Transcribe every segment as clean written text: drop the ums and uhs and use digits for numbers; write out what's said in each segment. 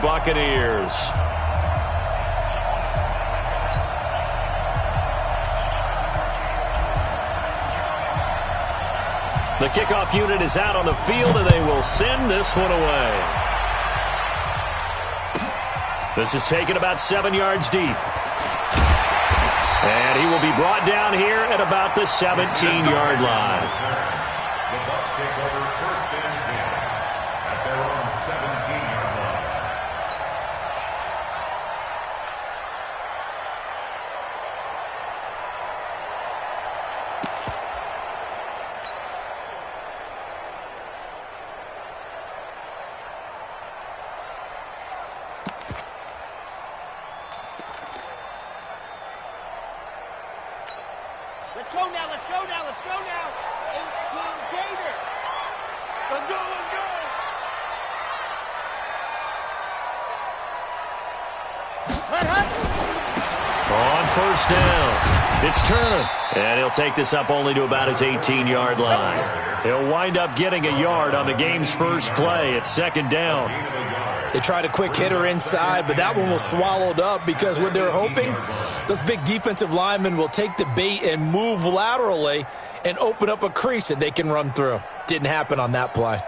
Buccaneers. The kickoff unit is out on the field, and they will send this one away. This is taken about 7 yards deep. And he will be brought down here at about the 17-yard line. The Bucs take over first and 10 at their own 17-yard line. Let's go now, let's go now, let's go now. 18 Gator. Let's go, let's go. On first down, it's Turner. And he'll take this up only to about his 18-yard line. He'll wind up getting a yard on the game's first play. It's second down. They tried a quick hitter inside, but that one was swallowed up because what they're hoping, those big defensive linemen will take the bait and move laterally and open up a crease that they can run through. Didn't happen on that play.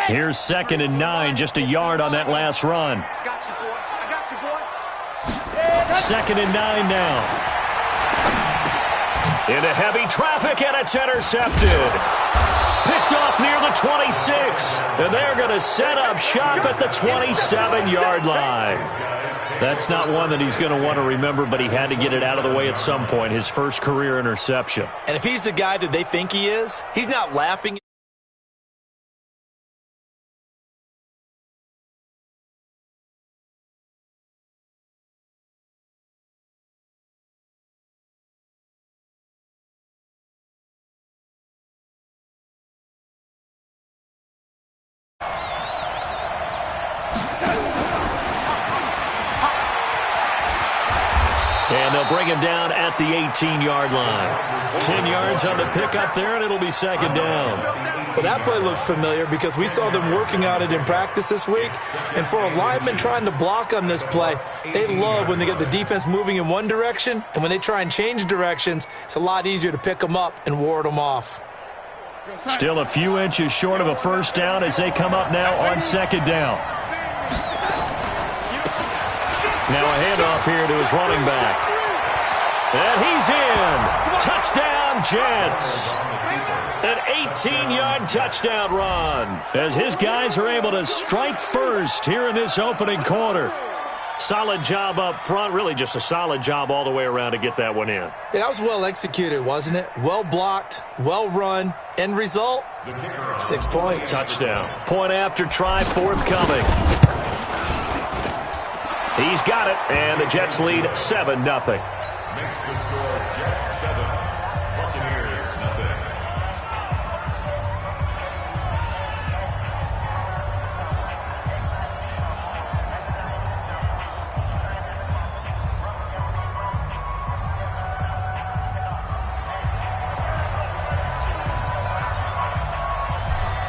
Here's 2nd and 9, just a yard on that last run. Got you, boy. I got you, boy. 2nd and 9 now. Into heavy traffic, and it's intercepted. Picked off near the 26. And they're going to set up shop at the 27-yard line. That's not one that he's going to want to remember, but he had to get it out of the way at some point, his first career interception. And if he's the guy that they think he is, he's not laughing. And they'll bring him down at the 18-yard line. 10 yards on the pickup there, and it'll be second down. Well, that play looks familiar because we saw them working on it in practice this week. And for a lineman trying to block on this play, they love when they get the defense moving in one direction. And when they try and change directions, it's a lot easier to pick them up and ward them off. Still a few inches short of a first down as they come up now on second down. Now a handoff here to his running back. And he's in. Touchdown, Jets. An 18-yard touchdown run as his guys are able to strike first here in this opening quarter. Solid job up front. Really just a solid job all the way around to get that one in. Yeah, that was well executed, wasn't it? Well blocked, well run. End result, 6 points. Touchdown. Point after try forthcoming. He's got it, and the Jets lead 7-0. Makes the score Jets 7, Buccaneers nothing.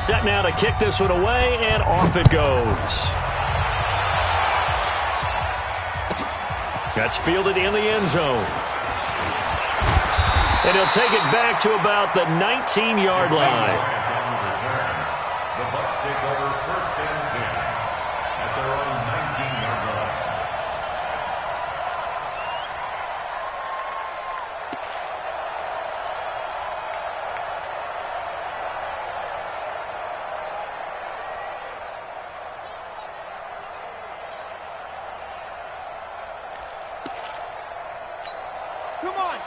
Set now to kick this one away, and off it goes. That's fielded in the end zone. And he'll take it back to about the 19-yard line. The Bucs take over first and 10 at their own 19-yard line.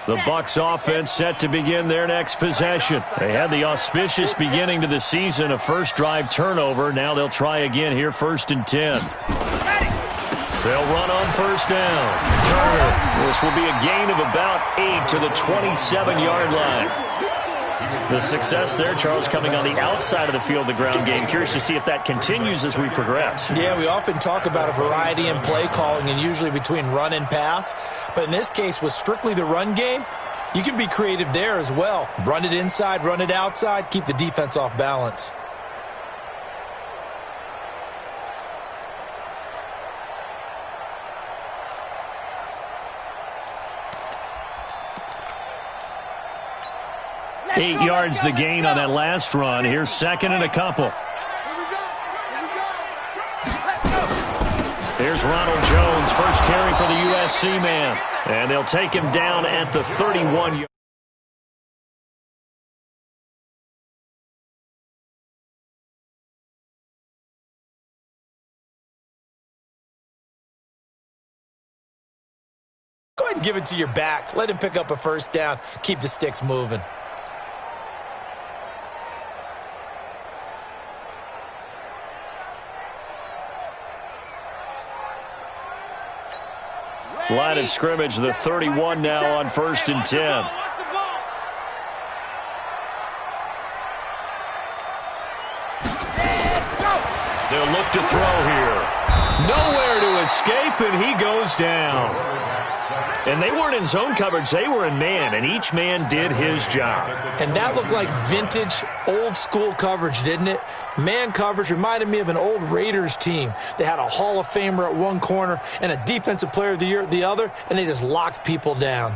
The Bucs offense set to begin their next possession. They had the auspicious beginning to the season, a first drive turnover. Now they'll try again here, 1st and 10. They'll run on first down. Turner. This will be a gain of about 8 to the 27-yard line. The success there, Charles, coming on the outside of the field, the ground game. Curious to see if that continues as we progress. Yeah, we often talk about a variety in play calling and usually between run and pass. But in this case, with strictly the run game, you can be creative there as well. Run it inside, run it outside, keep the defense off balance. Eight yards the gain on that last run. Here's second and a couple. Here's Ronald Jones, first carry for the USC man. And they'll take him down at the 31-yard. Go ahead and give it to your back. Let him pick up a first down. Keep the sticks moving. Line of scrimmage, the 31 now on 1st and 10. They'll look to throw here. Nowhere to escape, and he goes down. And they weren't in zone coverage. They were in man, and each man did his job. And that looked like vintage, old-school coverage, didn't it? Man coverage reminded me of an old Raiders team. They had a Hall of Famer at one corner and a Defensive Player of the Year at the other, and they just locked people down.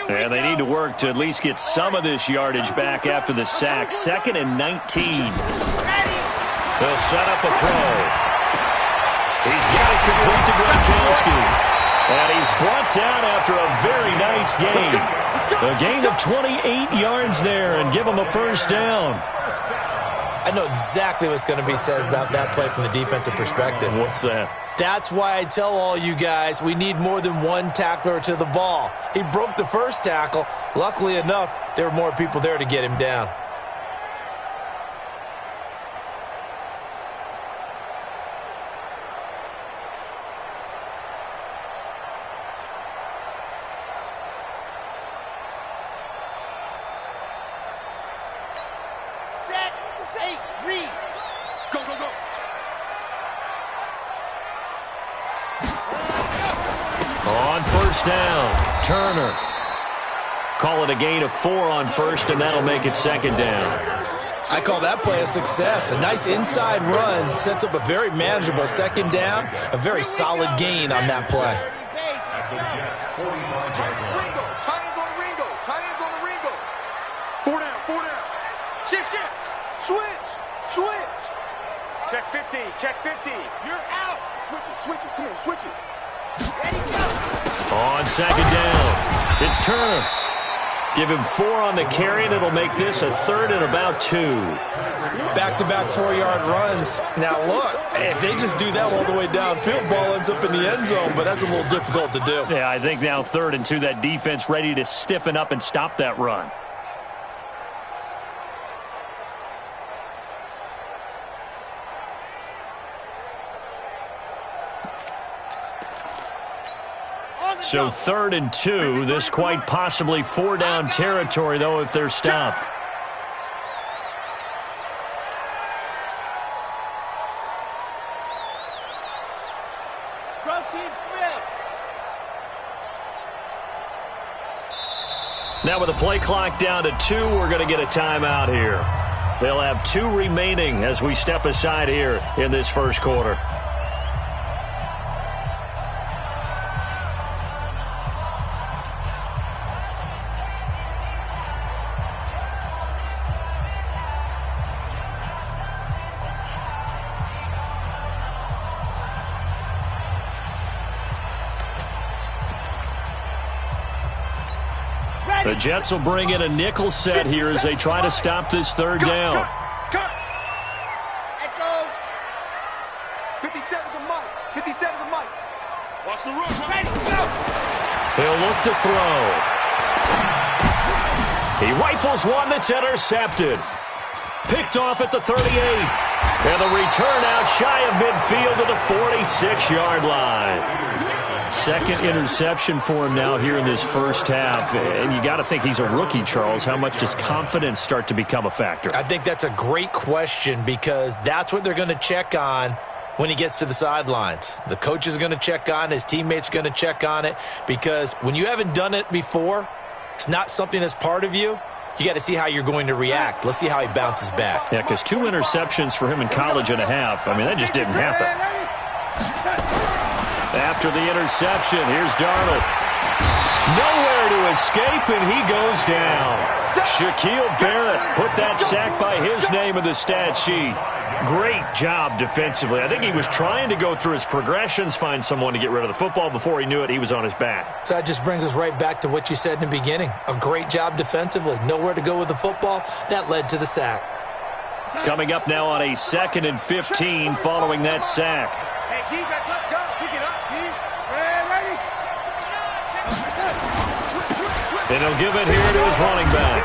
And they need to work to at least get some of this yardage back after the sack. 2nd and 19. They'll set up a throw. He's got it complete to Gronkowski. And he's brought down after a very nice gain. A gain of 28 yards there and give him a first down. I know exactly what's going to be said about that play from the defensive perspective. What's that? That's why I tell all you guys we need more than one tackler to the ball. He broke the first tackle. Luckily enough, there were more people there to get him down. On first down, Turner. Call it a gain of 4 on first, and that'll make it 2nd down. I call that play a success. A nice inside run sets up a very manageable 2nd down. A very solid gain on that play. Tight ends on the Ringo. 4 down. Shift. Switch. Check 50. You're out. Switch it. Come on, switch it. On 2nd down, it's Turner. Give him 4 on the carry, and it'll make this a 3rd and about 2. Back-to-back 4-yard runs. Now, look, if they just do that all the way downfield, ball ends up in the end zone, but that's a little difficult to do. Yeah, I think now 3rd and 2, that defense ready to stiffen up and stop that run. So 3rd and 2, this quite possibly 4-down territory, though, if they're stopped. Now with the play clock down to 2, we're going to get a timeout here. They'll have 2 remaining as we step aside here in this first quarter. The Jets will bring in a nickel set here as they try to stop this 3rd down. Cut. Echo. 57 to Mike. Watch the run. Ready, go. He'll look to throw. He rifles one that's intercepted. Picked off at the 38. And the return out shy of midfield to the 46-yard line. Second interception for him now here in this first half. And you got to think he's a rookie, Charles. How much does confidence start to become a factor? I think that's a great question because that's what they're going to check on when he gets to the sidelines. The coach is going to check on, his teammates are going to check on it, because when you haven't done it before, it's not something that's part of you. You got to see how you're going to react. Let's see how he bounces back. Yeah, because 2 interceptions for him in college and a half. I mean, that just didn't happen. After the interception, here's Darnold. Nowhere to escape, and he goes down. Shaquille Barrett put that sack by his name in the stat sheet. Great job defensively. I think he was trying to go through his progressions, find someone to get rid of the football. Before he knew it, he was on his back. So that just brings us right back to what you said in the beginning. A great job defensively. Nowhere to go with the football. That led to the sack. Coming up now on a 2nd and 15 following that sack. Hey, defense, let's go. Pick it up, And he'll give it here to his running back.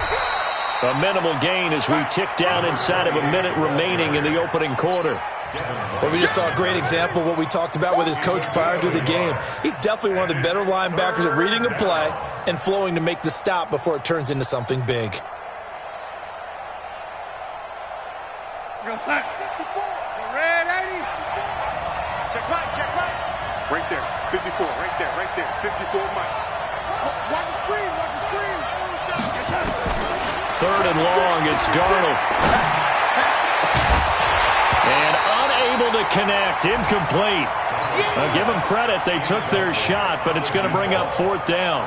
A minimal gain as we tick down inside of a minute remaining in the opening quarter. Well, we just saw a great example of what we talked about with his coach prior to the game. He's definitely one of the better linebackers at reading a play and flowing to make the stop before it turns into something big. Go sack. 54. Red 80. Check right. Right there. 54. Right there. 54, Mike. Watch the screen. 3rd and long, it's Darnold. And unable to connect, incomplete. I'll give them credit, they took their shot, but it's going to bring up 4th down.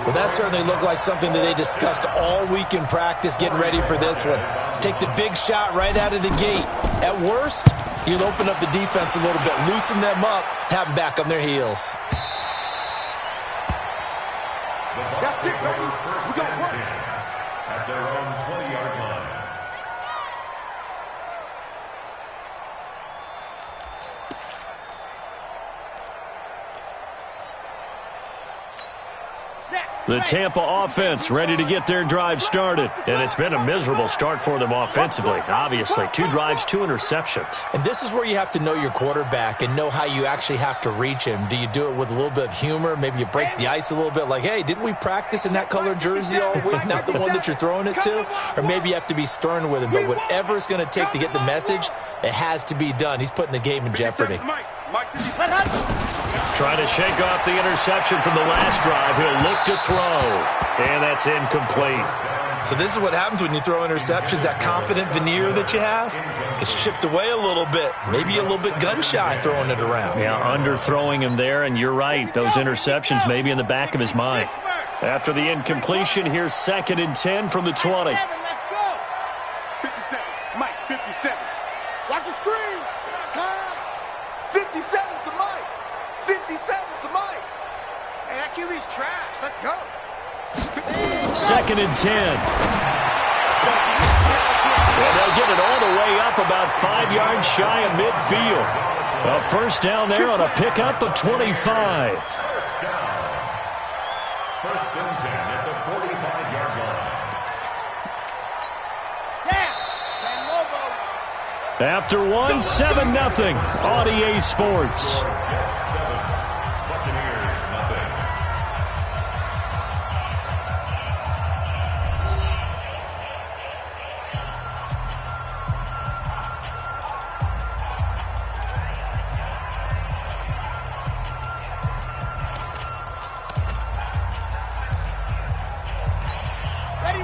Well, that certainly looked like something that they discussed all week in practice, getting ready for this one. Take the big shot right out of the gate. At worst, you'll open up the defense a little bit, loosen them up, have them back on their heels. That's it, baby. We got work. At their own 20-yard line. The Tampa offense ready to get their drive started. And it's been a miserable start for them offensively. Obviously, 2 drives, 2 interceptions. And this is where you have to know your quarterback and know how you actually have to reach him. Do you do it with a little bit of humor? Maybe you break the ice a little bit like, hey, didn't we practice in that color jersey all week? Not the one that you're throwing it to? Or maybe you have to be stern with him. But whatever it's going to take to get the message, it has to be done. He's putting the game in jeopardy. Trying to shake off the interception from the last drive. He'll look to throw. And that's incomplete. So this is what happens when you throw interceptions. That confident veneer that you have gets chipped away a little bit. Maybe a little bit gun-shy throwing it around. Yeah, underthrowing him there, and you're right. Those interceptions may be in the back of his mind. After the incompletion, here's 2nd and 10 from the 20. Let's go. 57. Mike, 57. Watch the screen. Pass. 57 to Mike. 57 to Mike. Hey, that QB's trash. Let's go. 2nd and 10. And they'll get it all the way up about 5 yards shy of midfield. A first down there on a pickup of 25. First down. 1st and 10 at the 45-yard line. Yeah. After 1, 7-0 on EA Sports. Jets 7, Buccaneers nothing.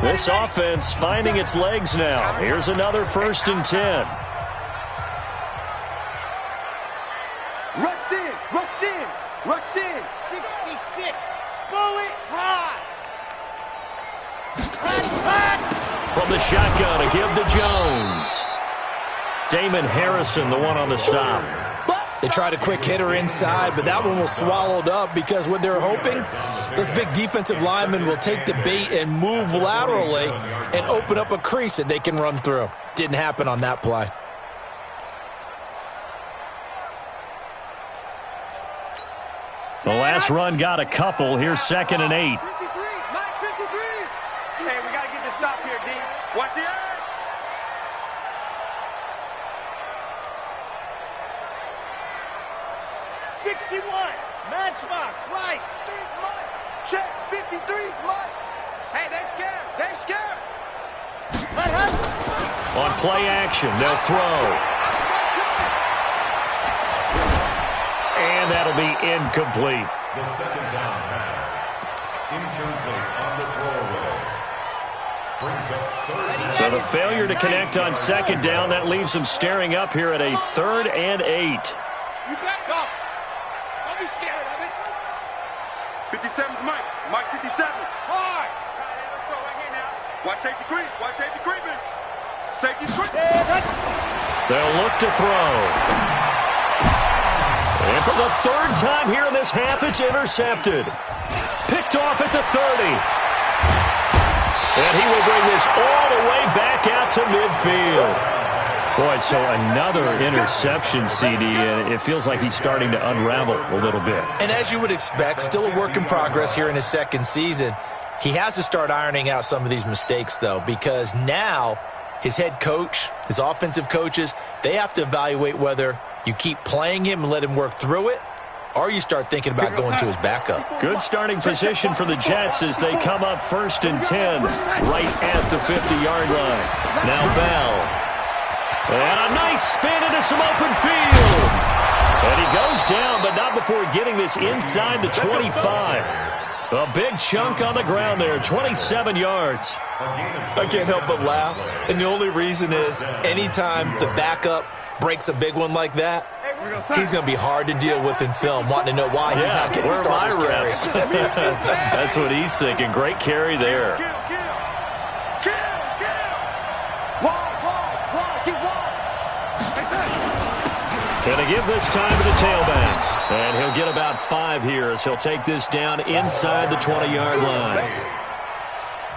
This offense finding its legs now. Here's another 1st and 10. Rush in. Rush in. Rush in. 66. Bullet high. From the shotgun, a give to Jones. Damon Harrison, the one on the stop. They tried a quick hitter inside, but that one was swallowed up because what they're hoping, those big defensive linemen will take the bait and move laterally and open up a crease that they can run through. Didn't happen on that play. The last run got a couple. Here's 2nd and 8. 53. Mike, 53. Hey, we got to get this stop here, D. Watch the edge. 61. Matchbox, light. 53's Mike. Check. 53's Mike. Hey, they're scared. They're scared. On play action, they'll throw. And that'll be incomplete. The second down pass. Incomplete on the throwaway. Brings up third. So the failure to connect on second down, that leaves them staring up here at a 3rd and 8. You back up. Don't be scared of it. 57's Mike. Mike 57. Hard. Let's go right here now. Watch safety creep. Watch safety creeping. Safety's creeping. They'll look to throw. And for the 3rd time here in this half, it's intercepted. Picked off at the 30. And he will bring this all the way back out to midfield. Boy, so another interception, CD, and it feels like he's starting to unravel a little bit. And as you would expect, still a work in progress here in his second season. He has to start ironing out some of these mistakes, though, because now his head coach, his offensive coaches, they have to evaluate whether you keep playing him and let him work through it, or you start thinking about going to his backup. Good starting position for the Jets as they come up 1st and 10 right at the 50-yard line. Now Bell. And a nice spin into some open field. And he goes down, but not before getting this inside the 25. A big chunk on the ground there, 27 yards. I can't help but laugh, and the only reason is anytime the backup breaks a big one like that, he's going to be hard to deal with in film, wanting to know why he's not getting starters carries. That's what he's thinking. Great carry there. Gonna give this time to the tailback. And he'll get about 5 here as he'll take this down inside the 20-yard line.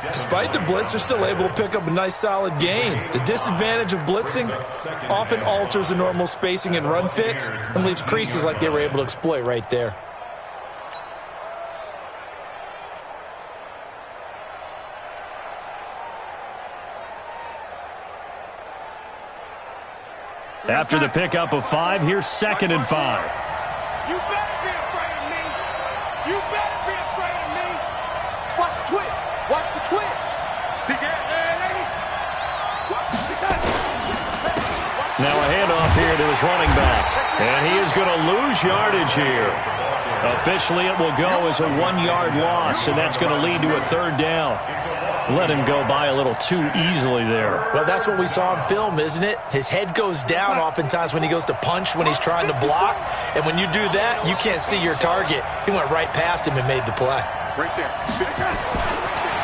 Despite the blitz, they're still able to pick up a nice solid gain. The disadvantage of blitzing often alters the normal spacing and run fits and leaves creases like they were able to exploit right there. After the pickup of 5, here's 2nd and 5. You better be afraid of me. You better be afraid of me. Watch the twitch. Watch the twitch. Big lady. Watch the twitch. Now a handoff here to his running back. And he is going to lose yardage here. Officially, it will go as a 1-yard loss, and that's going to lead to a 3rd down. Let him go by a little too easily there. Well, that's what we saw in film, isn't it? His head goes down oftentimes when he goes to punch, when he's trying to block. And when you do that, you can't see your target. He went right past him and made the play. Right there.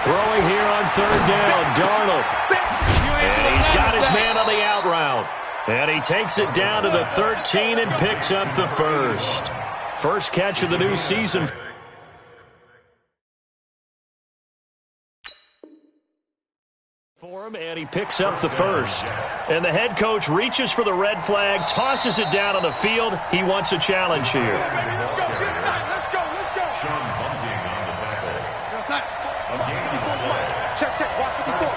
Throwing here on 3rd down, Darnold. And he's got his man on the out route. And he takes it down to the 13 and picks up the first. First catch of the new season. For him, and he picks up the first. And the head coach reaches for the red flag, tosses it down on the field. He wants a challenge here. Let's go. Sean Bunting on the tackle. A gain of 1. Check. Watch the ball.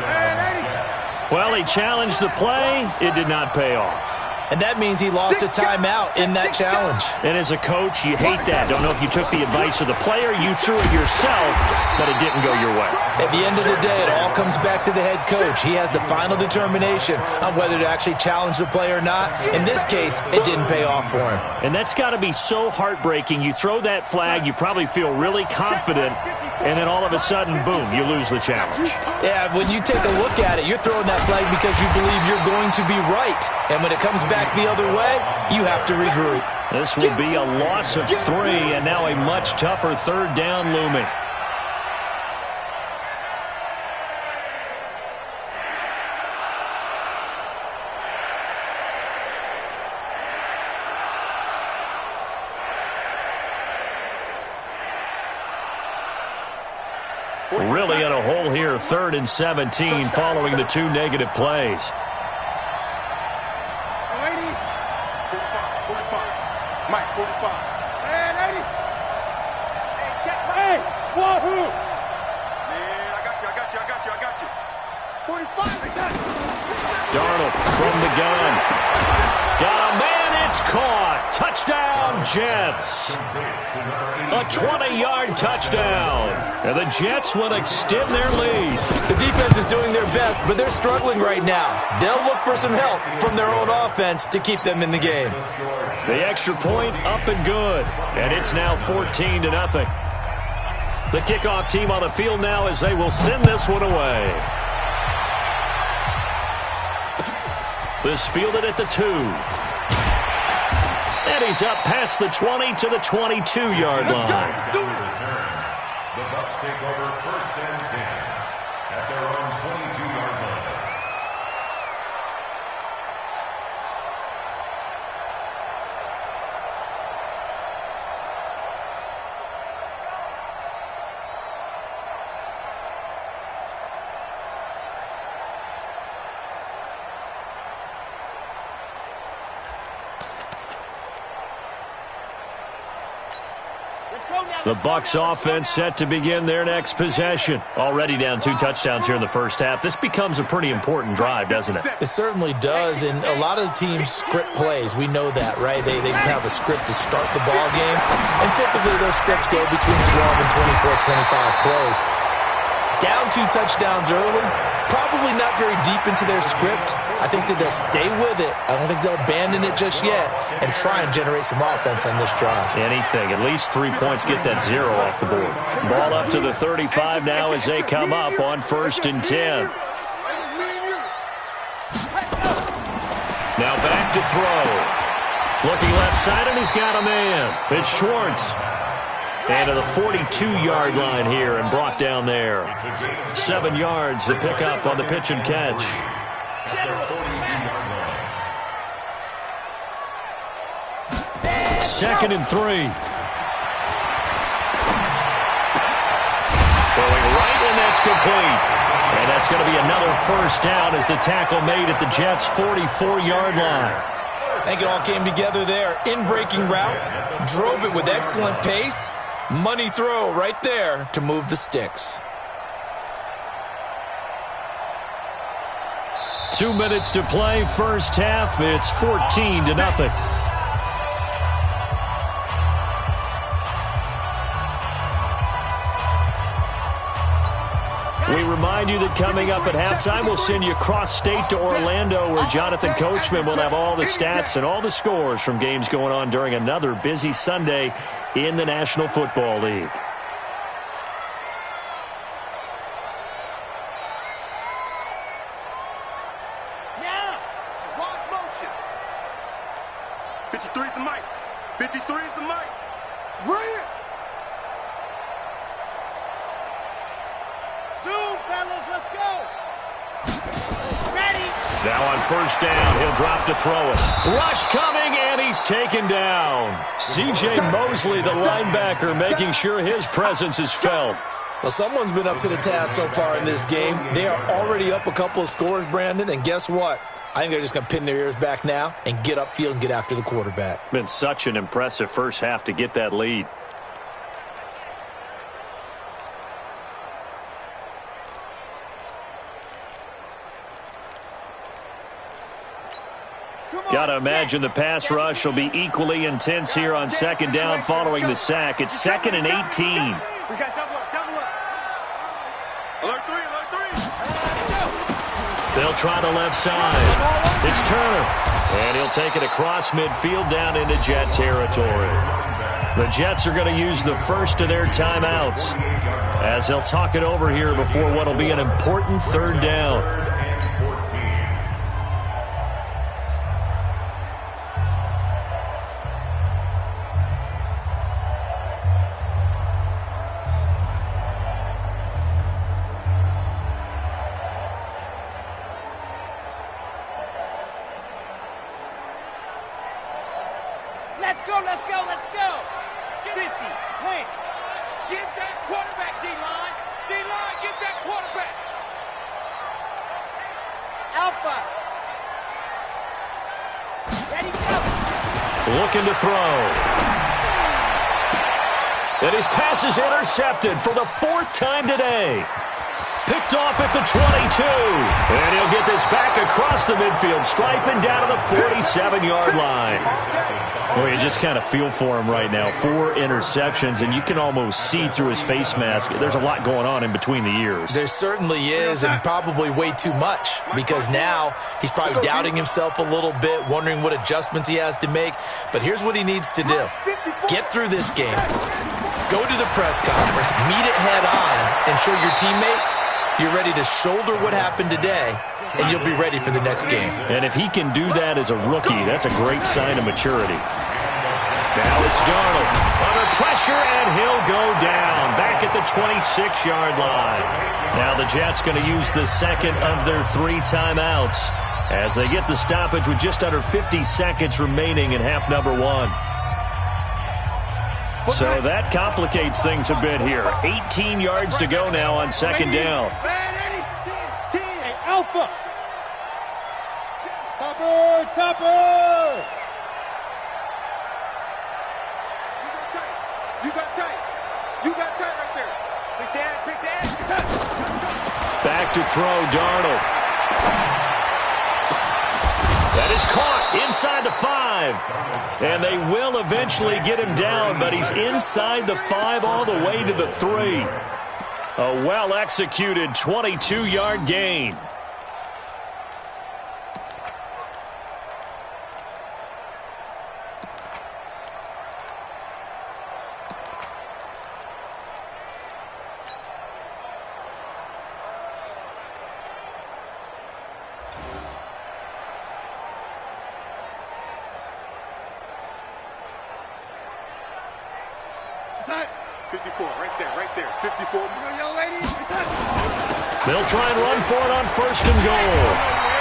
Well, he challenged the play. It did not pay off. And that means he lost a timeout in that challenge. And as a coach, you hate that. Don't know if you took the advice of the player. You threw it yourself, but it didn't go your way. At the end of the day, it all comes back to the head coach. He has the final determination on whether to actually challenge the play or not. In this case, it didn't pay off for him. And that's got to be so heartbreaking. You throw that flag, you probably feel really confident, and then all of a sudden, boom, you lose the challenge. Yeah, when you take a look at it, you're throwing that flag because you believe you're going to be right. And when it comes back the other way, you have to regroup. This will be a loss of 3, and now a much tougher 3rd down looming. Really in a hole here, 3rd and 17 following the 2 negative plays. 45. Mike, 45. Hey, 80. Hey, check. Hey, Wahoo. Man, I got you. Darnold from the gun. Got a man, it's caught. Touchdown, Jets. A 20-yard touchdown. And the Jets will extend their lead. The defense is doing their best, but they're struggling right now. They'll look for some help from their own offense to keep them in the game. The extra point up and good. And it's now 14-0. The kickoff team on the field now as they will send this one away. This fielded at the 2. And he's up past the 20 to the 22-yard line. The Bucs take over 1st and 10 at their own 22-yard line. The Bucs offense set to begin their next possession. Already down 2 touchdowns here in the first half. This becomes a pretty important drive, doesn't it? It certainly does, and a lot of the teams script plays. We know that, right? They have a script to start the ball game, and typically those scripts go between 12 and 24, 25 plays. Down 2 touchdowns early, probably not very deep into their script. I think that they'll stay with it. I don't think they'll abandon it just yet and try and generate some offense on this drive. Anything. At least 3 points get that 0 off the board. Ball up to the 35 now as they come up on 1st and 10. Now back to throw. Looking left side, and he's got a man. It's Schwartz. And to the 42-yard line here and brought down there. 7 yards, the pickup on the pitch and catch. Second and 3. Throwing right, and that's complete. And that's going to be another first down as the tackle made at the Jets' 44-yard line. I think it all came together there. In-breaking route, drove it with excellent pace. Money throw right there to move the sticks. 2 minutes to play, first half. It's 14-0. We remind you that coming up at halftime, we'll send you cross-state to Orlando, where Jonathan Coachman will have all the stats and all the scores from games going on during another busy Sunday in the National Football League. Now, squad motion. 53 is the mic. 53 is the mic. Bring it. Zoom, fellas, let's go. Ready. Now on first down, he'll drop to throw it. Rush coming, and he's taken down. C.J. Mosley, the linebacker, making sure his presence is felt. Well, someone's been up to the task so far in this game. They are already up a couple of scores, Brandon, and guess what? I think they're just going to pin their ears back now and get upfield and get after the quarterback. Been such an impressive first half to get that lead. Got to imagine the pass rush will be equally intense here on second down following the sack. It's 2nd and 18. We got double up, double up. Alert 3, alert 3. They'll try the left side. It's Turner. And he'll take it across midfield down into Jet territory. The Jets are going to use the first of their timeouts as they'll talk it over here before what will be an important third down. Let's go, let's go, let's go. 50, plant. Give that quarterback, D-line. D-line, give that quarterback. Alpha. Ready, go. Looking to throw. And his pass is intercepted for the 4th time today. Picked Picked off at the 22. And he'll get this back across the midfield stripe and down to the 47-yard line. Well, you just kind of feel for him right now. 4 interceptions, and you can almost see through his face mask. There's a lot going on in between the ears. There certainly is, and probably way too much, because now he's probably doubting himself a little bit, wondering what adjustments he has to make. But here's what he needs to do. Get through this game. Go to the press conference, meet it head on, and show your teammates you're ready to shoulder what happened today, and you'll be ready for the next game. And if he can do that as a rookie, that's a great sign of maturity. Now it's Darnold under pressure, and he'll go down back at the 26-yard line. Now the Jets going to use the second of their 3 timeouts as they get the stoppage with just under 50 seconds remaining in half number 1. So that complicates things a bit here. 18 yards to go now on second down. Hey, Alpha! Topper! You got tight right there. Big Dan. Back to throw, Darnold. That is caught inside the 5. And they will eventually get him down, but he's inside the 5 all the way to the 3. A well-executed 22-yard gain. They'll try and run for it on first and goal.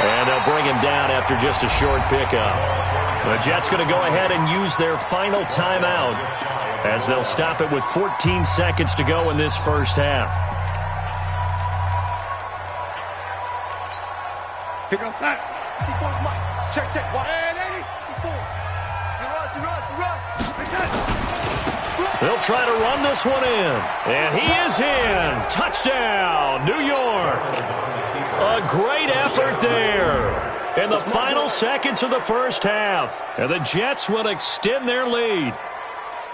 And they'll bring him down after just a short pickup. The Jets going to go ahead and use their final timeout as they'll stop it with 14 seconds to go in this first half. Pick it on side. Check. They'll try to run this one in. And he is in. Touchdown, New York. A great effort there in the final seconds of the first half. And the Jets will extend their lead.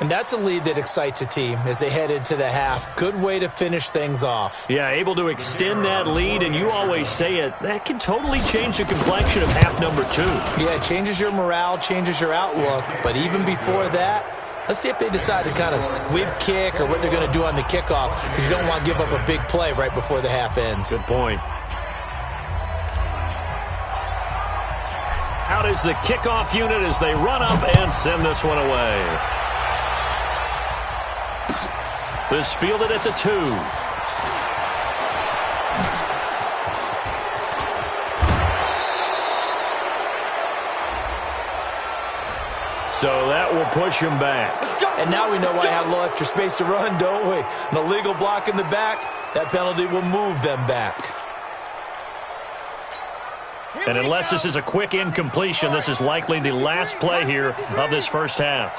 And that's a lead that excites a team as they head into the half. Good way to finish things off. Yeah, able to extend that lead, and you always say it, that can totally change the complexion of half number 2. Yeah, it changes your morale, changes your outlook. But even before that, let's see if they decide to kind of squib kick or what they're going to do on the kickoff, because you don't want to give up a big play right before the half ends. Good point. Out is the kickoff unit as they run up and send this one away. This fielded at the 2. So that will push him back. And now we know why I have a little extra space to run, don't we? An illegal block in the back, that penalty will move them back. And unless this is a quick incompletion, this is likely the last play here of this first half.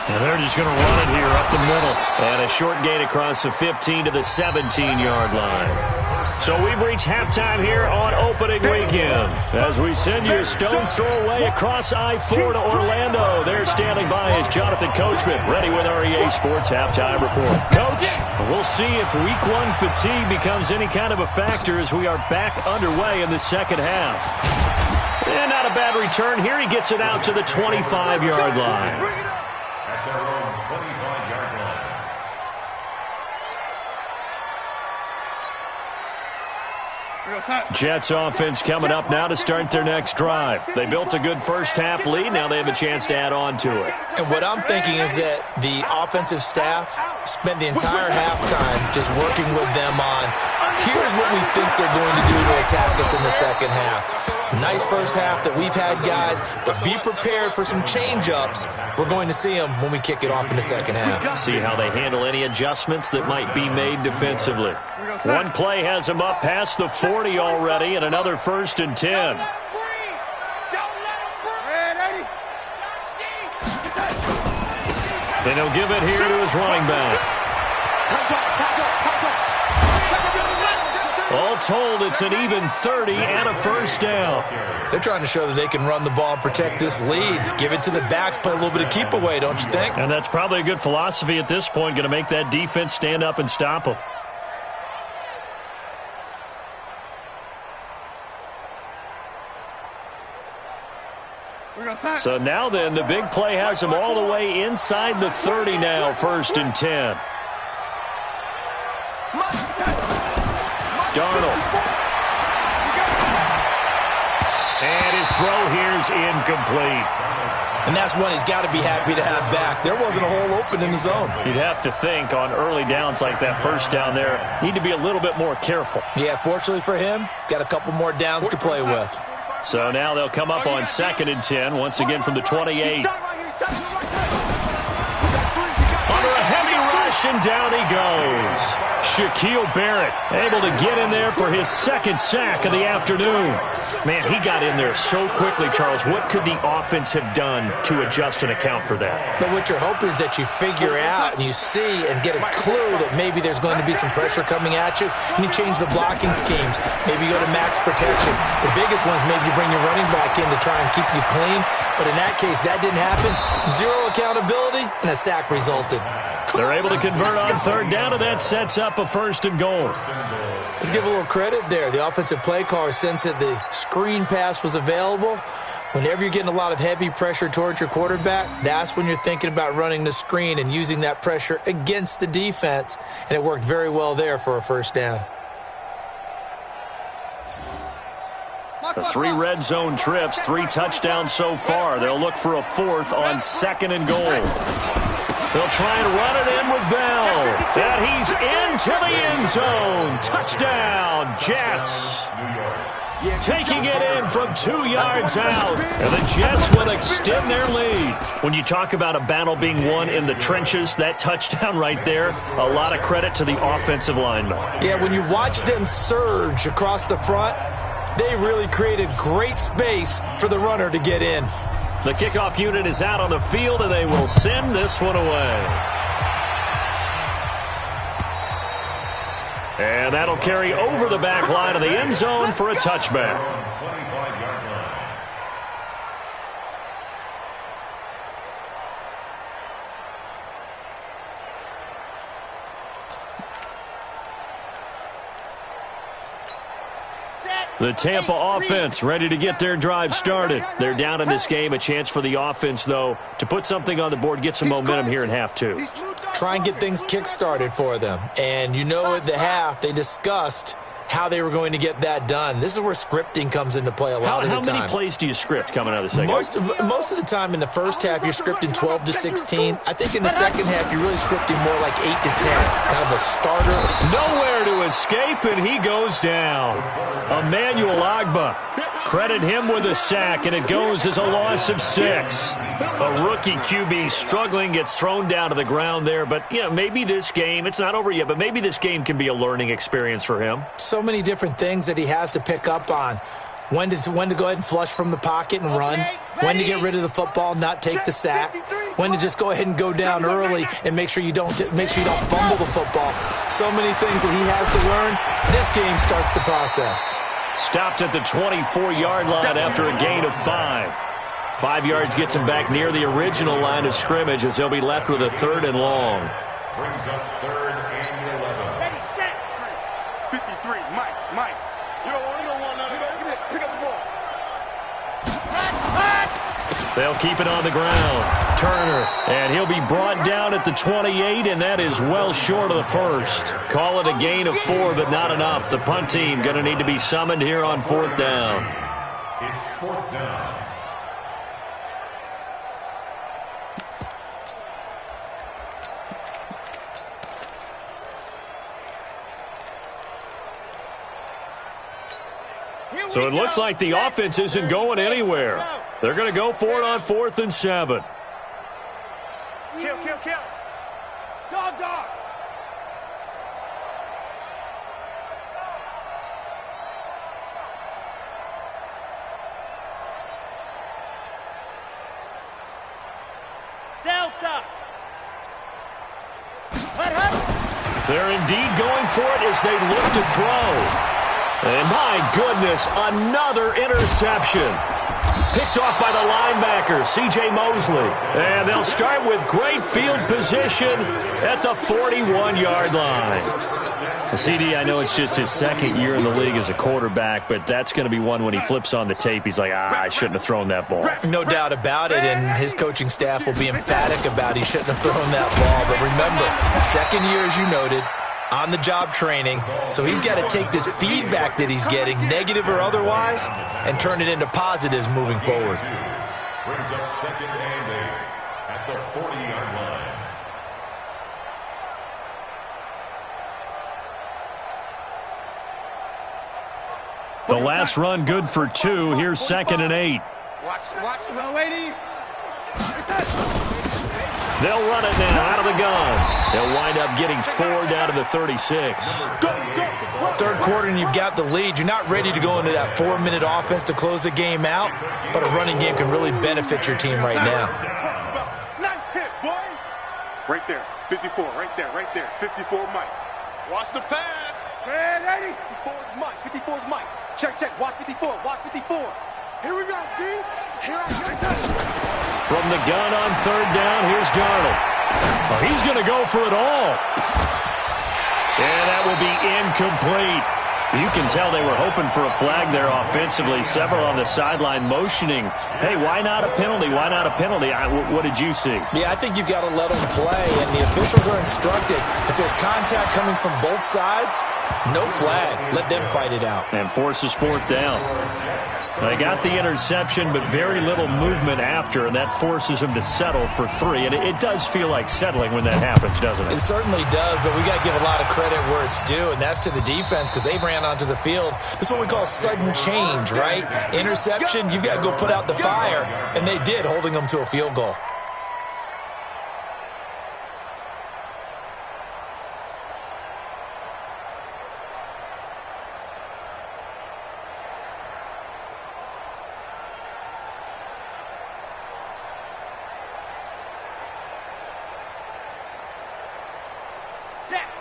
And they're just going to run it here up the middle. And a short gain across the 15 to the 17-yard line. So we've reached halftime here on opening weekend. As we send you a stone's throw away across I-4 to Orlando. There standing by is Jonathan Coachman, ready with our EA Sports Halftime Report. Coach, we'll see if Week 1 fatigue becomes any kind of a factor as we are back underway in the second half. And not a bad return here. He gets it out to the 25-yard line. At their own 25-yard line. Jets offense coming up now to start their next drive. They built a good first half lead. Now they have a chance to add on to it. And what I'm thinking is that the offensive staff spent the entire halftime just working with them on, here's what we think they're going to do to attack us in the second half. Nice first half that we've had, guys, but be prepared for some change-ups. We're going to see them when we kick it off in the second half. See how they handle any adjustments that might be made defensively. One play has them up past the 40 already, and another 1st and 10. Then he'll give it here to his running back. All told, it's an even 30 and a first down. They're trying to show that they can run the ball and protect this lead. Give it to the backs, play a little bit of keep away, don't you think? And that's probably a good philosophy at this point, going to make that defense stand up and stop them. So now then, the big play has them all the way inside the 30 now, 1st and 10. Darnold. And his throw here's incomplete. And that's one he's got to be happy to have back. There wasn't a hole open in the zone. You'd have to think on early downs like that first down there, need to be a little bit more careful. Yeah, fortunately for him, got a couple more downs to play with. So now they'll come up on 2nd and 10, once again from the 28. Under a heavy rush, and down he goes. Shaquille Barrett able to get in there for his 2nd sack of the afternoon. Man, he got in there so quickly, Charles. What could the offense have done to adjust and account for that? But what you're hoping is that you figure out and you see and get a clue that maybe there's going to be some pressure coming at you, and you change the blocking schemes. Maybe you go to max protection. The biggest one's maybe you bring your running back in to try and keep you clean. But in that case, that didn't happen. Zero accountability, and a sack resulted. They're able to convert on 3rd down, and that sets up a 1st and goal. Let's give a little credit there. The offensive play caller sensed that the screen pass was available. Whenever you're getting a lot of heavy pressure towards your quarterback, that's when you're thinking about running the screen and using that pressure against the defense. And it worked very well there for a 1st down. The 3 red zone trips, 3 touchdowns so far. They'll look for a 4th on 2nd and goal. They'll try and run it in with Bell. And he's into the end zone. Touchdown, Jets. Taking it in from 2 yards out. And the Jets will extend their lead. When you talk about a battle being won in the trenches, that touchdown right there, a lot of credit to the offensive linemen. Yeah, when you watch them surge across the front, they really created great space for the runner to get in. The kickoff unit is out on the field, and they will send this one away. And that'll carry over the back line of the end zone for a touchback. The Tampa offense ready to get their drive started. They're down in this game. A chance for the offense, though, to put something on the board, get some momentum here in half 2. Try and get things kick-started for them. And you know at the half, they discussed how they were going to get that done. This is where scripting comes into play a lot of the time. How many plays do you script coming out of the second? Most of the time in the first half, you're scripting 12 to 16. I think in the second half, you're really scripting more like 8 to 10. Kind of a starter. Nowhere to escape, and he goes down. Emmanuel Ogbah. Credit him with a sack, and it goes as a loss of 6. A rookie QB struggling, gets thrown down to the ground there. But, you know, maybe this game, it's not over yet, but maybe this game can be a learning experience for him. So many different things that he has to pick up on. When to go ahead and flush from the pocket and run. When to get rid of the football, not take the sack. When to just go ahead and go down early and make sure you don't fumble the football. So many things that he has to learn. This game starts the process. Stopped at the 24-yard line after a gain of 5. 5 yards gets him back near the original line of scrimmage as he'll be left with a 3rd and long. Brings up 3rd and 11. Ready, set. 53, Mike. You don't want none. Pick up the ball. They'll keep it on the ground. Turner, and he'll be brought down at the 28, and that is well short of the 1st. Call it a gain of 4, but not enough. The punt team going to need to be summoned here on 4th down. It's 4th down. So it looks like the offense isn't going anywhere. They're going to go for it on 4th and 7. Kill. Dog. Delta. They're indeed going for it as they look to throw. And my goodness, another interception. Picked off by the linebacker, C.J. Mosley. And they'll start with great field position at the 41-yard line. CD, I know it's just his second year in the league as a quarterback, but that's going to be one when he flips on the tape. He's like, I shouldn't have thrown that ball. No doubt about it, and his coaching staff will be emphatic about he shouldn't have thrown that ball. But remember, second year, as you noted, on-the-job training, so he's got to take this feedback that he's getting, negative or otherwise, and turn it into positives moving forward. Brings up second and 8 at the 40-yard line. The last run good for 2. Here's second and 8. Watch, no waiting. They'll run it now out of the gun. They'll wind up getting 4 down to the 36. Third quarter and you've got the lead. You're not ready to go into that 4-minute offense to close the game out, but a running game can really benefit your team right now. Nice hit, boy. Right there, 54, right there, 54 Mike. Watch the pass. Man, 80. 54's Mike, 54's Mike. Check, watch 54, watch 54. Here we go, D. Here I go. From the gun on third down, here's Darnold. Oh, he's going to go for it all. And that will be incomplete. You can tell they were hoping for a flag there offensively. Several on the sideline motioning, hey, why not a penalty? Why not a penalty? What did you see? Yeah, I think you've got to let them play, and the officials are instructed. If there's contact coming from both sides, no flag. Let them fight it out. And forces fourth down. They got the interception, but very little movement after, and that forces them to settle for 3. And it does feel like settling when that happens, doesn't it? It certainly does, but we got to give a lot of credit where it's due, and that's to the defense because they ran onto the field. This is what we call sudden change, right? Interception, you've got to go put out the fire, and they did, holding them to a field goal.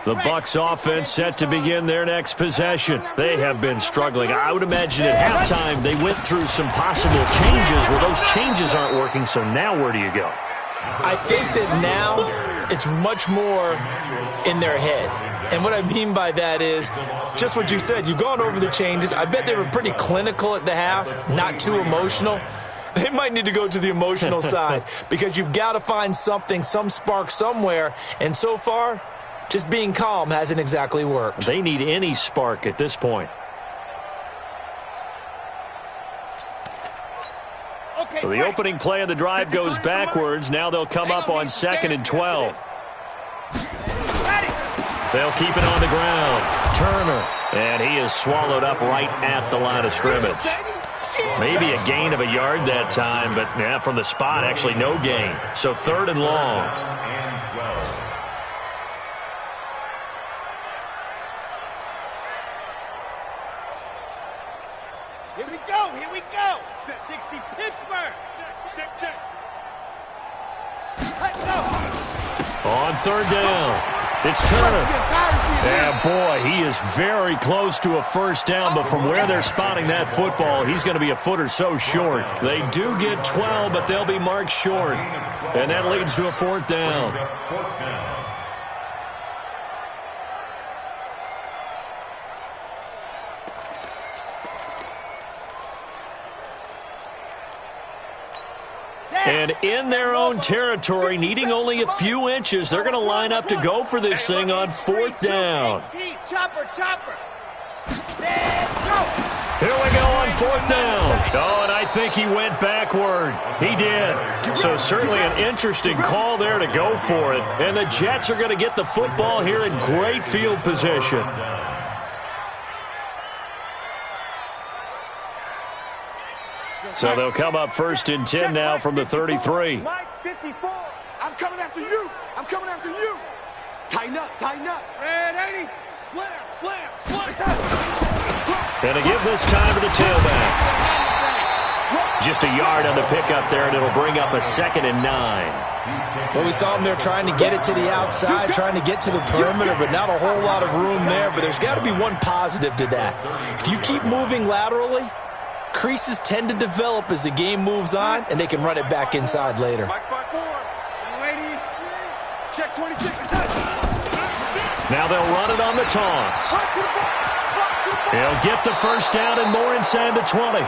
The Bucs offense set to begin their next possession. They have been struggling. I would imagine at halftime they went through some possible changes. Well, those changes aren't working, so now where do you go? I think that now it's much more in their head. And what I mean by that is just what you said. You've gone over the changes. I bet they were pretty clinical at the half, not too emotional. They might need to go to the emotional side because you've got to find something, some spark somewhere. And so far, just being calm hasn't exactly worked. They need any spark at this point. So the opening play of the drive goes backwards. Now they'll come up on 2nd and 12. They'll keep it on the ground. Turner. And he is swallowed up right at the line of scrimmage. Maybe a gain of a yard that time, but yeah, from the spot, actually no gain. So 3rd and long. Here we go. 60 Pittsburgh. Check. Let's go. On 3rd down, it's Turner. And boy, he is very close to a first down, but from where they're spotting that football, he's going to be a foot or so short. They do get 12, but they'll be marked short. And that leads to a 4th down. And in their own territory, needing only a few inches, they're going to line up to go for this thing on 4th down. Chopper. Here we go on 4th down. Oh, and I think he went backward. He did. So certainly an interesting call there to go for it. And the Jets are going to get the football here in great field position. So they'll come up 1st and 10 now from the 33. Mike, 54. I'm coming after you. Tighten up. Red 80. Slam. And to give this time to the tailback. Just a yard on the pickup there, and it'll bring up a 2nd and 9. Well, we saw him there trying to get it to the outside, trying to get to the perimeter, but not a whole lot of room there. But there's got to be one positive to that. If you keep moving laterally, creases tend to develop as the game moves on, and they can run it back inside later. Check 26. Now they'll run it on the toss. He'll get the first down and more inside the 20.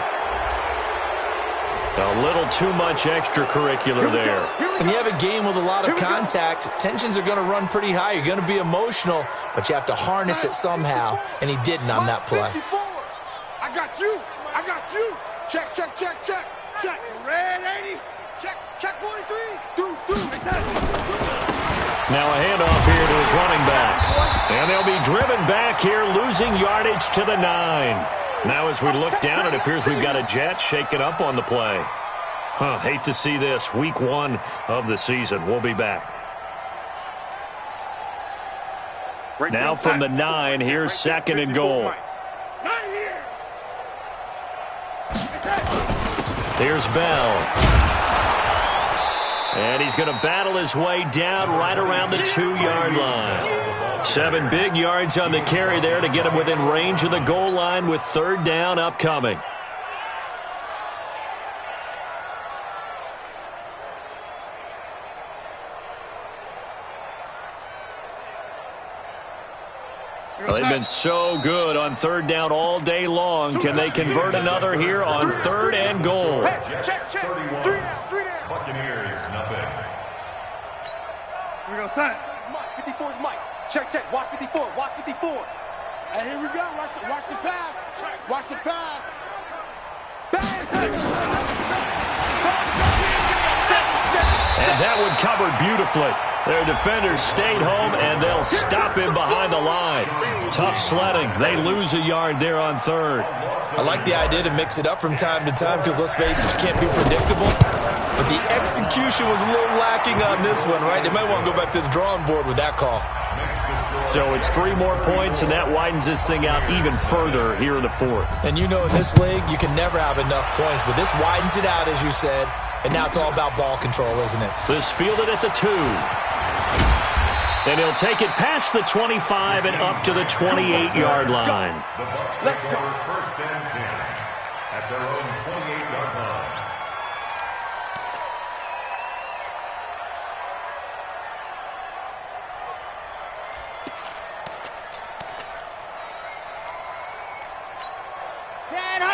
A little too much extracurricular there. When you have a game with a lot of contact, tensions are going to run pretty high. You're going to be emotional, but you have to harness it somehow, and he didn't on that play. I got you. I got you. Check, check, check, check, check. Red 80. Check, check 43. Deuce. Now a handoff here to his running back. And they'll be driven back here, losing yardage to the 9. Now as we look down, it appears we've got a Jet shaken up on the play. Hate to see this. Week 1 of the season. We'll be back. Now from the 9, here's 2nd and goal. Here's Bell. And he's going to battle his way down right around the 2-yard line. 7 big yards on the carry there to get him within range of the goal line with 3rd down upcoming. Well, they've been so good on 3rd down all day long. Can they convert another here on 3rd and goal? Check. 3 down. Buccaneers, nothing. Here we go, son. Mike, 54 is Mike. Check. Watch 54. And here we go. Watch the pass. Watch the pass. And that one covered beautifully. Their defenders stayed home, and they'll stop him behind the line. Tough sledding. They lose a yard there on 3rd. I like the idea to mix it up from time to time because, let's face it, you can't be predictable. But the execution was a little lacking on this one, right? They might want to go back to the drawing board with that call. So it's 3 more points, and that widens this thing out even further here in the 4th. And you know in this league, you can never have enough points, but this widens it out, as you said, and now it's all about ball control, isn't it? This fielded at the 2. And he'll take it past the 25 and up to the 28-yard line. The Bucs take over 1st and 10 at their own 28-yard line.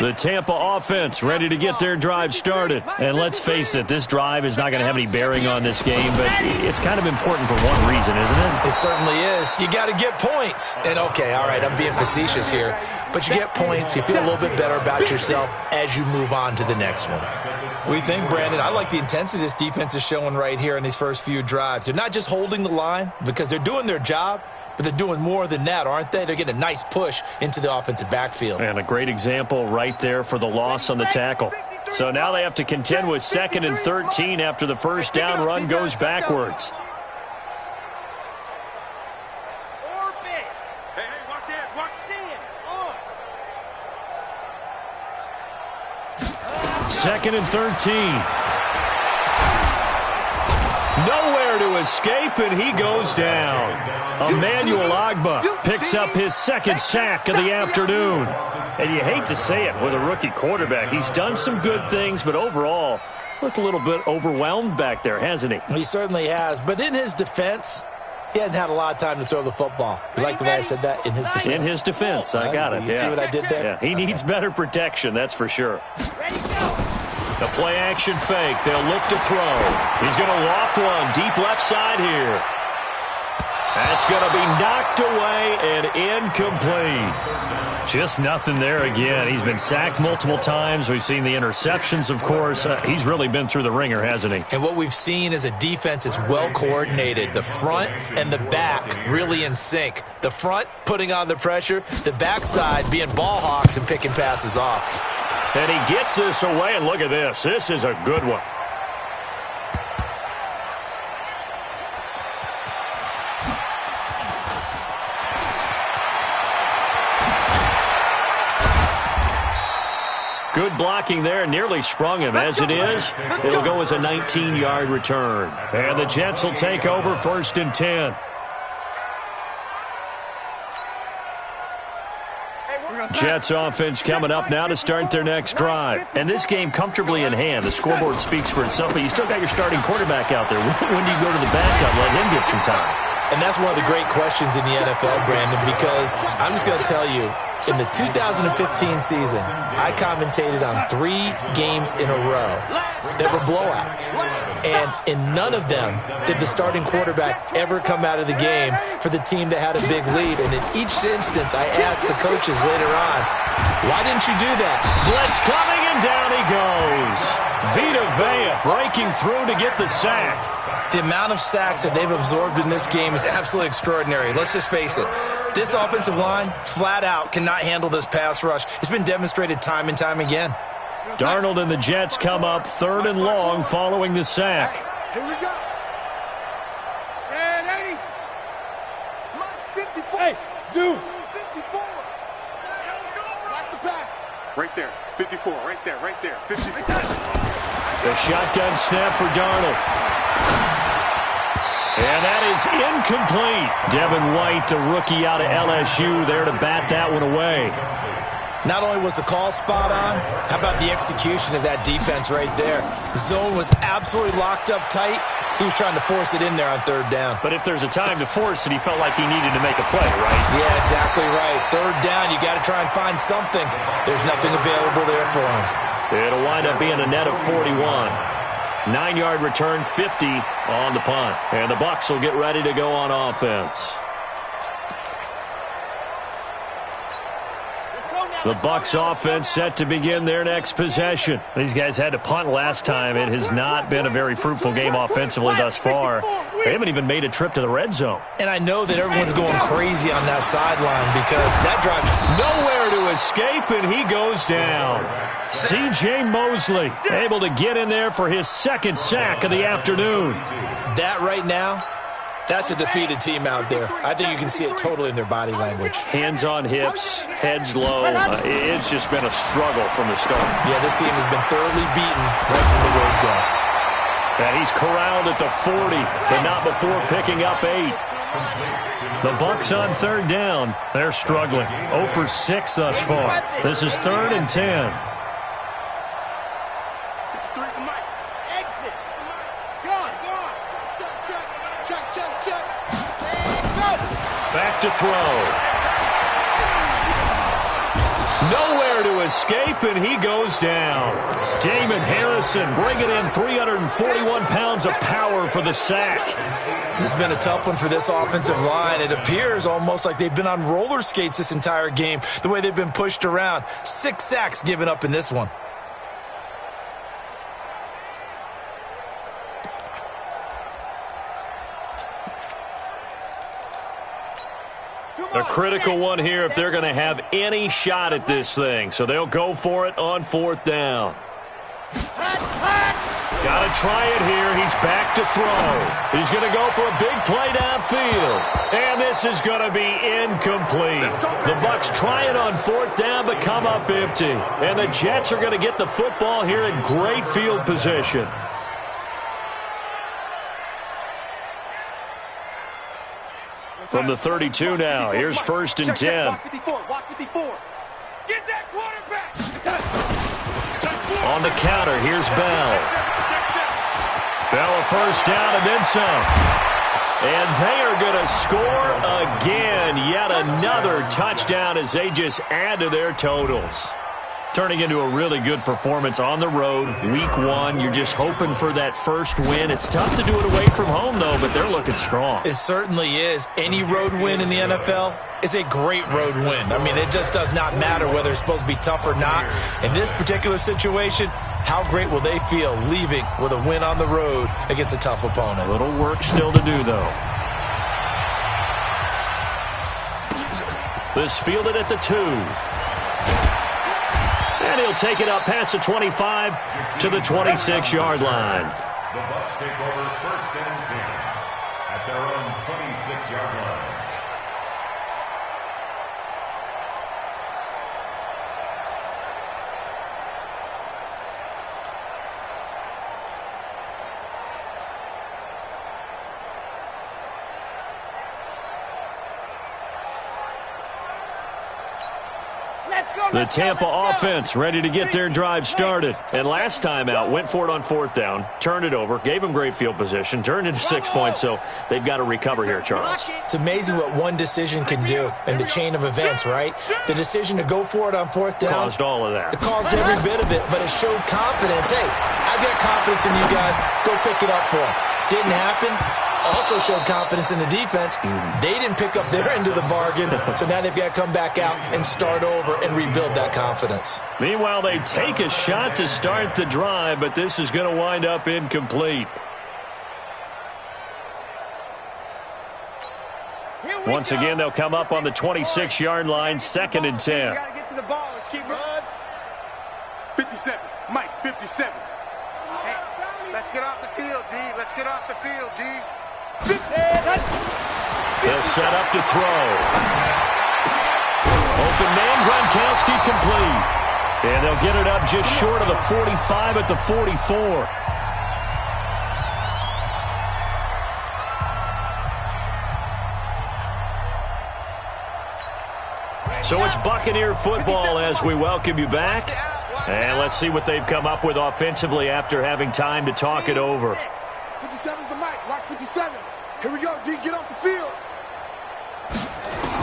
The Tampa offense ready to get their drive started. And let's face it, this drive is not going to have any bearing on this game, but it's kind of important for one reason, isn't it? It certainly is. You got to get points. And, okay, all right, I'm being facetious here. But you get points. You feel a little bit better about yourself as you move on to the next one. We think, Brandon, I like the intensity this defense is showing right here in these first few drives. They're not just holding the line because they're doing their job, but they're doing more than that, aren't they? They're getting a nice push into the offensive backfield. And a great example right there for the loss on the tackle. So now they have to contend with 2nd and 13 after the first down run goes backwards. Hey, watch that. Watch Sin. 2nd and 13. Nowhere to escape, and he goes down. Emmanuel Ogbah picks up his 2nd sack of the afternoon. And you hate to say it with a rookie quarterback. He's done some good things, but overall, looked a little bit overwhelmed back there, hasn't he? He certainly has. But in his defense, he hadn't had a lot of time to throw the football. You like the way I said that? In his defense. In his defense, I got it. You see what I did there? Yeah, he needs better protection, that's for sure. The play-action fake. They'll look to throw. He's going to loft one deep left side here. That's going to be knocked away and incomplete. Just nothing there again. He's been sacked multiple times. We've seen the interceptions, of course. He's really been through the ringer, hasn't he? And what we've seen is a defense that's well-coordinated. The front and the back really in sync. The front putting on the pressure. The backside being ball hawks and picking passes off. And he gets this away, and look at this. This is a good one. Good blocking there, nearly sprung him. As it is, it'll go as a 19-yard return. And the Jets will take over 1st and 10. Jets offense coming up now to start their next drive. And this game comfortably in hand. The scoreboard speaks for itself, but you still got your starting quarterback out there. When do you go to the backup, let him get some time? And that's one of the great questions in the NFL, Brandon, because I'm just going to tell you, in the 2015 season, I commentated on 3 games in a row that were blowouts. And in none of them did the starting quarterback ever come out of the game for the team that had a big lead. And in each instance, I asked the coaches later on, why didn't you do that? Blitz coming, and down he goes. Vita Vea breaking through to get the sack. The amount of sacks that they've absorbed in this game is absolutely extraordinary. Let's just face it. This offensive line, flat out, cannot handle this pass rush. It's been demonstrated time and time again. Darnold and the Jets come up 3rd and long following the sack. Here we go. And 80. Mike, 54. Hey, zoom. 54. Watch the pass. Right there. 54. Right there. Right there. 54. The shotgun snap for Darnold. And that is incomplete. Devin White, the rookie out of LSU, there to bat that one away. Not only was the call spot on, how about the execution of that defense right there? The zone was absolutely locked up tight. He was trying to force it in there on 3rd down. But if there's a time to force it, he felt like he needed to make a play, right? Yeah, exactly right. 3rd down, you got to try and find something. There's nothing available there for him. It'll wind up being a net of 41. 9-yard return, 50 on the punt. And the Bucs will get ready to go on offense. The Bucs offense set to begin their next possession. These guys had to punt last time. It has not been a very fruitful game offensively thus far. They haven't even made a trip to the red zone. And I know that everyone's going crazy on that sideline because that drive... Nowhere to escape, and he goes down. C.J. Mosley able to get in there for his 2nd sack of the afternoon. That right now, that's a defeated team out there. I think you can see it totally in their body language. Hands on hips, heads low. It's just been a struggle from the start. Yeah, this team has been thoroughly beaten right from the word go. And he's corralled at the 40, but not before picking up 8. The Bucs on 3rd down. They're struggling. 0 for 6 thus far. This is 3rd and 10. Back to throw. Nowhere to escape, and he goes down. Damon Harrison bringing in 341 pounds of power for the sack. This has been a tough one for this offensive line. It appears almost like they've been on roller skates this entire game, the way they've been pushed around. 6 sacks given up in this one. A critical one here if they're going to have any shot at this thing. So they'll go for it on 4th down. Got to try it here. He's back to throw. He's going to go for a big play downfield. And this is going to be incomplete. The Bucs try it on 4th down but come up empty. And the Jets are going to get the football here in great field position. From the 32 now, here's 1st and 10. Watch 54. Watch 54. Get that quarterback. On the counter, here's Bell. Bell a 1st down and then some. And they are going to score again. Yet another touchdown as they just add to their totals. Turning into a really good performance on the road. Week 1, you're just hoping for that first win. It's tough to do it away from home, though, but they're looking strong. It certainly is. Any road win in the NFL is a great road win. I mean, it just does not matter whether it's supposed to be tough or not. In this particular situation, how great will they feel leaving with a win on the road against a tough opponent? A little work still to do, though. This fielded at the 2. And he'll take it up past the 25 to the 26-yard line. The Bucs take over 1st and 10 at their own 26-yard line. The Tampa offense ready to get their drive started. And last time out, went for it on 4th down, turned it over, gave them great field position, turned into 6 points, so they've got to recover here, Charles. It's amazing what one decision can do in the chain of events, right? The decision to go for it on 4th down. Caused all of that. It caused every bit of it, but it showed confidence. Hey, I've got confidence in you guys. Go pick it up for them. Didn't happen. Also showed confidence in the defense. They didn't pick up their end of the bargain, so now they've got to come back out and start over and rebuild that confidence. Meanwhile, they take a shot to start the drive, but this is going to wind up incomplete. Once again, they'll come up on the 26-yard line, 2nd and 10. Got to get to the ball. Let's keep moving. 57. Mike, 57. Hey, let's get off the field, D. Let's get off the field, D. They'll set up to throw. Open man, Gronkowski complete. And they'll get it up just short of the 45 at the 44. So it's Buccaneer football as we welcome you back. And let's see what they've come up with offensively after having time to talk it over. 57's the mic. Watch 57. Here we go, D. Get off the field.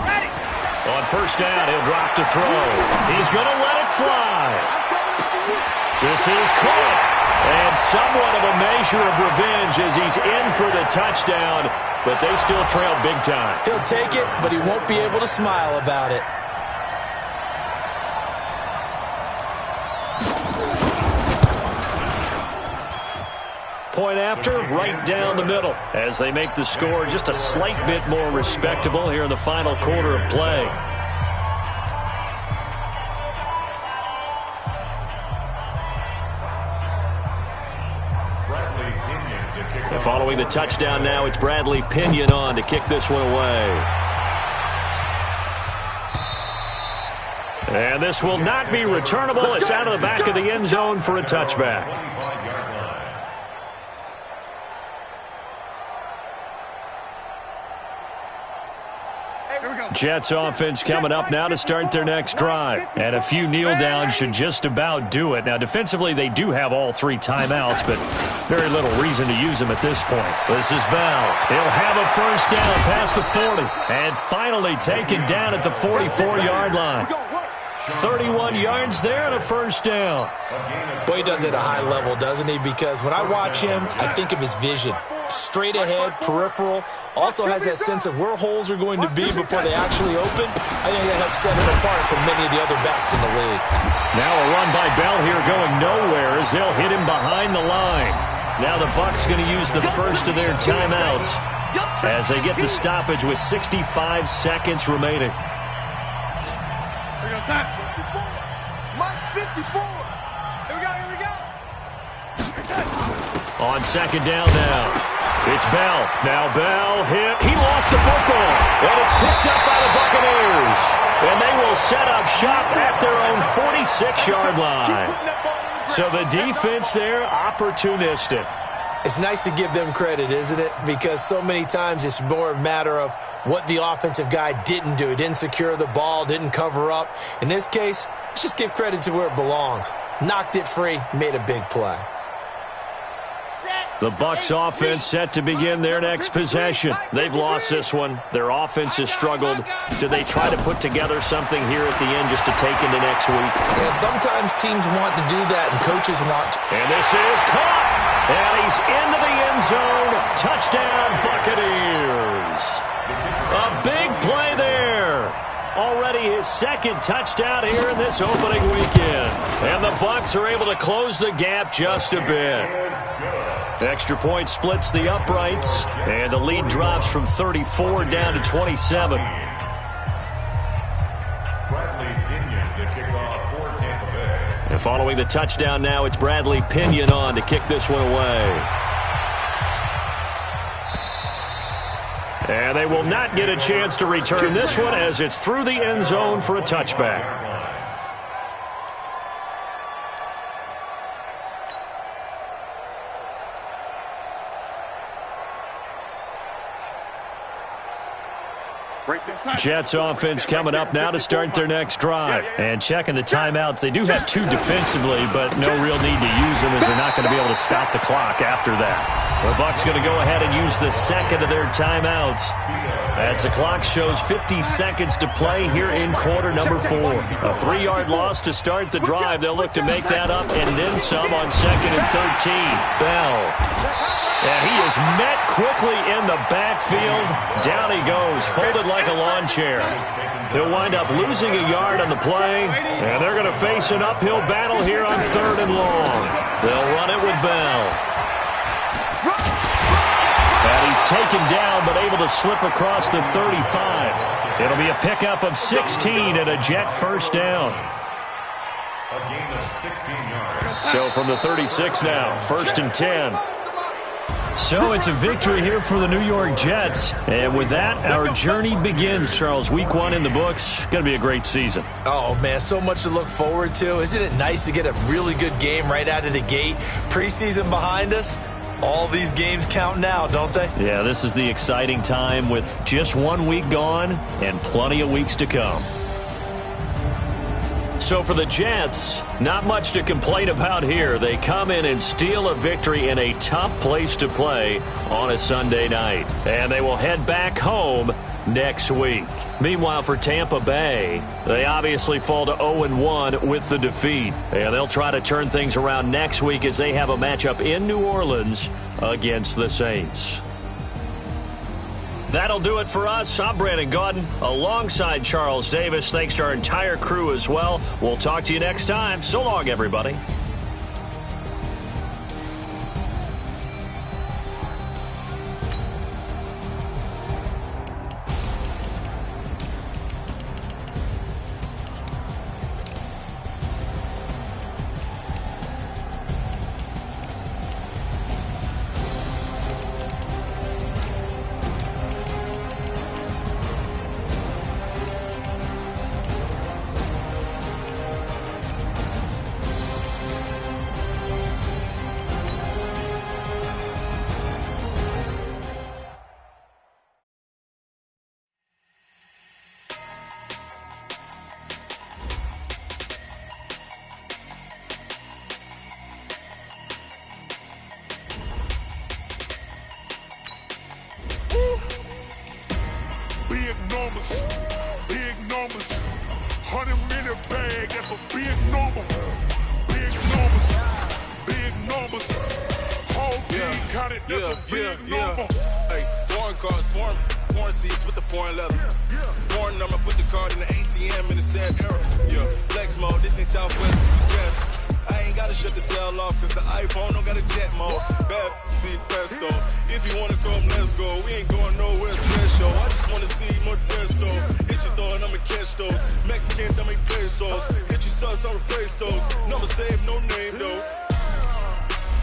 Ready. On 1st down, he'll drop to throw. He's going to let it fly. This is caught. And somewhat of a measure of revenge as he's in for the touchdown, but they still trail big time. He'll take it, but he won't be able to smile about it. Point after, right down the middle, as they make the score just a slight bit more respectable here in the final quarter of play. And following the touchdown now, it's Bradley Pinion on to kick this one away. And this will not be returnable. It's out of the back of the end zone for a touchback. Jets offense coming up now to start their next drive. And a few kneel downs should just about do it. Now, defensively, they do have all 3 timeouts, but very little reason to use them at this point. This is Bell. He'll have a 1st down past the 40. And finally taken down at the 44-yard line. 31 yards there and a 1st down. Boy, he does it at a high level, doesn't he? Because when I watch him, I think of his vision. Straight ahead, peripheral. Also has that sense of where holes are going to be before they actually open. I think that helps set him apart from many of the other backs in the league. Now a run by Bell here going nowhere as they'll hit him behind the line. Now the Bucs going to use the first of their timeouts as they get the stoppage with 65 seconds remaining. Mike, 54. Here we go. On 2nd down now. It's Bell. Now Bell hit. He lost the football. And it's picked up by the Buccaneers. And they will set up shop at their own 46-yard line. So the defense there, opportunistic. It's nice to give them credit, isn't it? Because so many times it's more a matter of what the offensive guy didn't do. He didn't secure the ball, didn't cover up. In this case, let's just give credit to where it belongs. Knocked it free, made a big play. The Bucs offense set to begin their next possession. They've lost this one. Their offense has struggled. Do they try to put together something here at the end just to take into next week? Yeah, sometimes teams want to do that and coaches want to. And this is caught. And he's into the end zone. Touchdown, Buccaneers. A big play there. Already his 2nd touchdown here in this opening weekend. And the Bucs are able to close the gap just a bit. Extra point splits the uprights, and the lead drops from 34 down to 27. And following the touchdown now, it's Bradley Pinion on to kick this one away. And they will not get a chance to return this one as it's through the end zone for a touchback. Jets offense coming up now to start their next drive. And checking the timeouts. They do have 2 defensively, but no real need to use them as they're not going to be able to stop the clock after that. The Bucs going to go ahead and use the second of their timeouts as the clock shows 50 seconds to play here in quarter number 4. A 3-yard loss to start the drive. They'll look to make that up and then some on 2nd and 13. Bell. And he is met quickly in the backfield. Down he goes, folded like a lawn chair. He'll wind up losing a yard on the play, and they're going to face an uphill battle here on 3rd and long. They'll run it with Bell. And he's taken down, but able to slip across the 35. It'll be a pickup of 16 and a Jet first down. A gain of 16 yards. So from the 36 now, 1st and 10. So it's a victory here for the New York Jets. And with that, our journey begins, Charles. Week 1 in the books. Going to be a great season. Oh, man, so much to look forward to. Isn't it nice to get a really good game right out of the gate? Preseason behind us. All these games count now, don't they? Yeah, this is the exciting time with just 1 week gone and plenty of weeks to come. So for the Jets, not much to complain about here. They come in and steal a victory in a tough place to play on a Sunday night. And they will head back home next week. Meanwhile, for Tampa Bay, they obviously fall to 0-1 with the defeat. And they'll try to turn things around next week as they have a matchup in New Orleans against the Saints. That'll do it for us. I'm Brandon Gaudin alongside Charles Davis. Thanks to our entire crew as well. We'll talk to you next time. So long, everybody. Big numbers, 100-minute bag, that's a big number. Big numbers, whole team counted, that's a big number. Hey, foreign cars, foreign seats with the foreign leather. Foreign number, put the card in the ATM in the sad era. Yeah, flex mode, this ain't Southwest, this is Jet. I ain't gotta shut the cell off, cause the iPhone don't got a jet mode. Bad be pesto. If you wanna come, let's go. We ain't going nowhere special. I just wanna see more desto. Hit your throw and I'ma catch those. Mexican, dummy pesos. Hit your sauce, I'll replace those. Number save, no name though.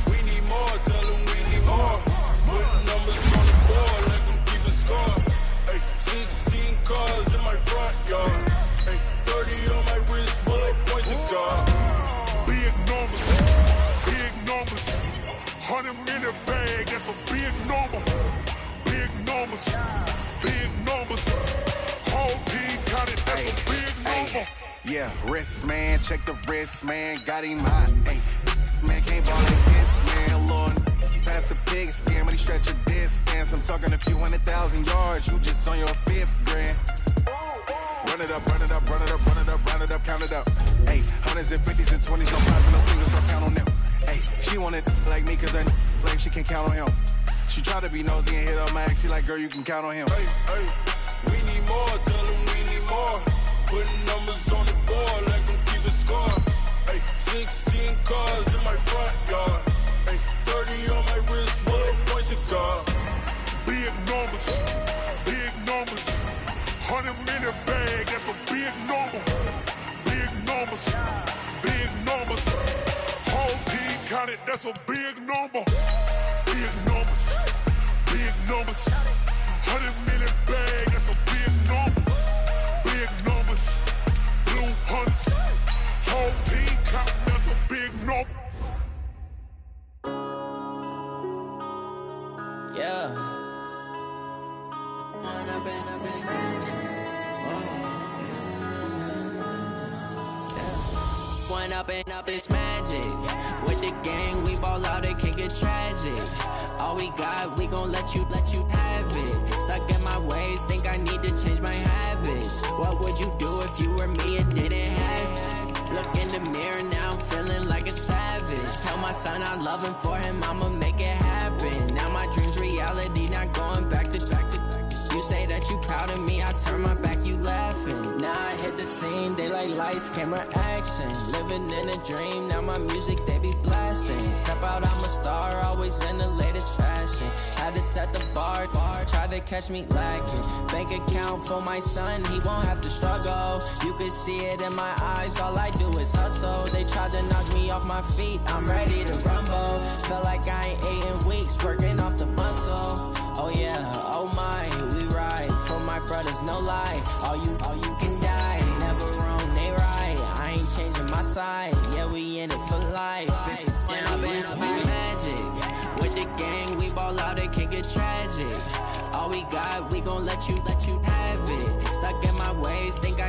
We need more, tell them we need more. Put numbers on the board, let them keep the score. Hey, 16 cars in my front yard. Hey, 30 on my wrist, bullet points to God. Big numbers, 100-minute bag, that's a big number. Big numbers, whole team counted, that's a big number. Yeah, wrist man, check the wrist man, got him hot. Hey, man can't ball like this, man. Lord, past the big scam, when he stretch a distance. I'm talking a few 100,000 yards, you just on your 5th grand. Run it up, count it up. Hey, hundreds and 50s and 20s, no fives, no singles, don't count on them. Hey, she wanted like me cause I like she can count on him. She tried to be nosy and hit up my ex, she like, girl, you can count on him. Hey, we need more, tell them we need more. Putting numbers on the board, let them keep the score. Hey, 16 cars in my front yard. Hey, 30 on my wrist, bullet point to God. Big numbers, 100-minute bag, that's a big number. Big numbers, whole team counted, that's a big number. Big numbers, 100-minute bag, that's a big number. Big numbers, blue hunts, whole team counting, that's a big number. Yeah. Man, I've been up, it's magic. With the gang, we ball out, it can get tragic. All we got, we gon' let you have it. Stuck in my ways, think I need to change my habits. What would you do if you were me and didn't have it? Look in the mirror, now I'm feeling like a savage. Tell my son I love him, for him I'ma make it happen. Now my dream's reality, not going back to back. You say that you proud of me, I turn my back, you laughing. Now I hit the scene, they like lights, camera, action. Living in a dream, now my music, they be blasting. Step out, I'm a star, always in the latest fashion. Had to set the bar, tried to catch me lacking. Bank account for my son, he won't have to struggle. You can see it in my eyes, all I do is hustle. They tried to knock me off my feet, I'm ready to rumble. Feel like I ain't ate in weeks, working off the muscle. Oh yeah, oh my, we ride for my brothers, no lie. All you can die, never wrong, they right. I ain't changing my side, yeah, we in it for life. And I've been magic. With the gang, we ball out, it can get tragic. All we got, we gon' let you have it. Stuck in my ways, think I